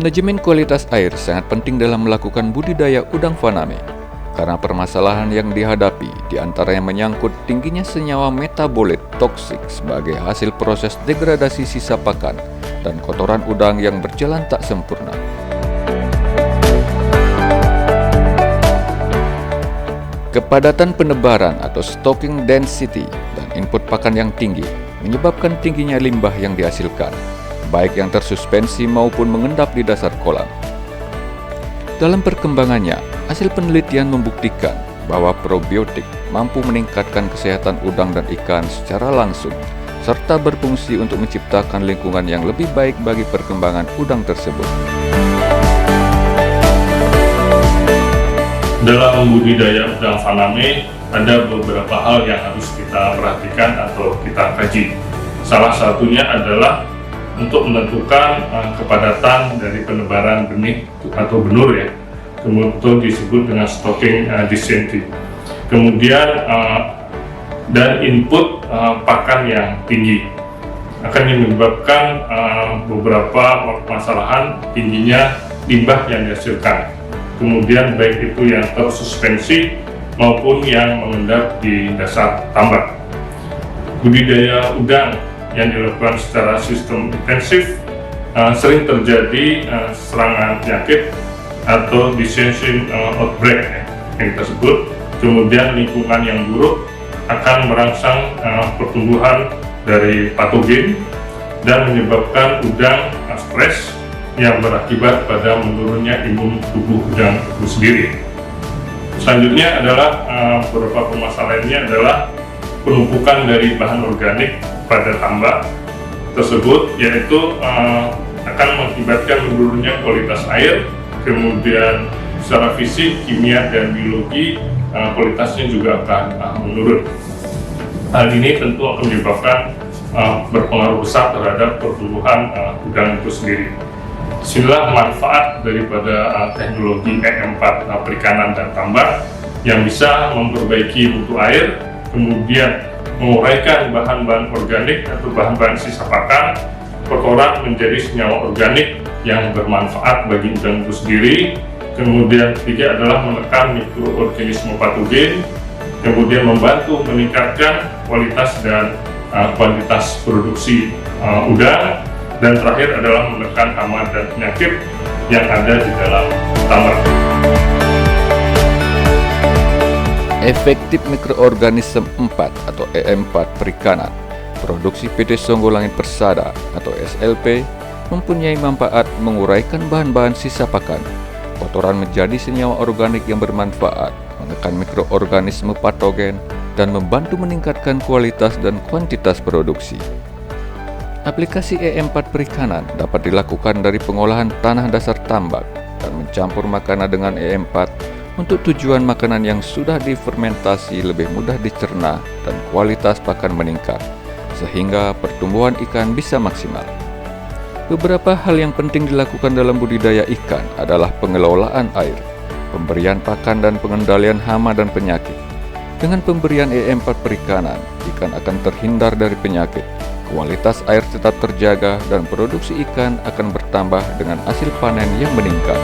Manajemen kualitas air sangat penting dalam melakukan budidaya udang faname, karena permasalahan yang dihadapi diantaranya menyangkut tingginya senyawa metabolit toksik sebagai hasil proses degradasi sisa pakan dan kotoran udang yang berjalan tak sempurna. Kepadatan penebaran atau stocking density dan input pakan yang tinggi menyebabkan tingginya limbah yang dihasilkan, baik yang tersuspensi maupun mengendap di dasar kolam. Dalam perkembangannya, hasil penelitian membuktikan bahwa probiotik mampu meningkatkan kesehatan udang dan ikan secara langsung, serta berfungsi untuk menciptakan lingkungan yang lebih baik bagi perkembangan udang tersebut. Dalam budidaya udang faname, ada beberapa hal yang harus kita perhatikan atau kita kaji. Salah satunya adalah untuk menentukan kepadatan dari penebaran benih atau benur ya, kemudian disebut dengan stocking density. Kemudian dan input pakan yang tinggi akan menyebabkan beberapa permasalahan tingginya limbah yang dihasilkan. Kemudian baik itu yang tersuspensi maupun yang mengendap di dasar tambak. Budidaya udang yang dilakukan secara sistem intensif sering terjadi serangan penyakit atau dissemination outbreak yang kita sebut. Kemudian lingkungan yang buruk akan merangsang pertumbuhan dari patogen dan menyebabkan udang stres yang berakibat pada menurunnya imun tubuh udang itu sendiri. Selanjutnya adalah beberapa permasalahannya adalah penumpukan dari bahan organik pada tambak tersebut, yaitu akan mengakibatkan menurunnya kualitas air, kemudian secara fisik, kimia, dan biologi kualitasnya juga akan menurun. Hal ini tentu akan menyebabkan berpengaruh besar terhadap pertumbuhan udang itu sendiri. Disinilah manfaat daripada teknologi EM4 perikanan dan tambak yang bisa memperbaiki mutu air, kemudian menguraikan bahan-bahan organik atau bahan-bahan sisa pakan, kotoran menjadi senyawa organik yang bermanfaat bagi udang itu sendiri. Kemudian ketiga adalah menekan mikroorganisme patogen, kemudian membantu meningkatkan kualitas dan kuantitas produksi udang, dan terakhir adalah menekan hama dan penyakit yang ada di dalam tambak. Efektif mikroorganisme 4 atau EM4 perikanan produksi PT Songgolangit Persada atau SLP mempunyai manfaat menguraikan bahan-bahan sisa pakan, kotoran menjadi senyawa organik yang bermanfaat, menekan mikroorganisme patogen, dan membantu meningkatkan kualitas dan kuantitas produksi. Aplikasi EM4 perikanan dapat dilakukan dari pengolahan tanah dasar tambak dan mencampur makanan dengan EM4 untuk tujuan makanan yang sudah difermentasi lebih mudah dicerna dan kualitas pakan meningkat, sehingga pertumbuhan ikan bisa maksimal. Beberapa hal yang penting dilakukan dalam budidaya ikan adalah pengelolaan air, pemberian pakan dan pengendalian hama dan penyakit. Dengan pemberian EM4 perikanan, ikan akan terhindar dari penyakit, kualitas air tetap terjaga, dan produksi ikan akan bertambah dengan hasil panen yang meningkat.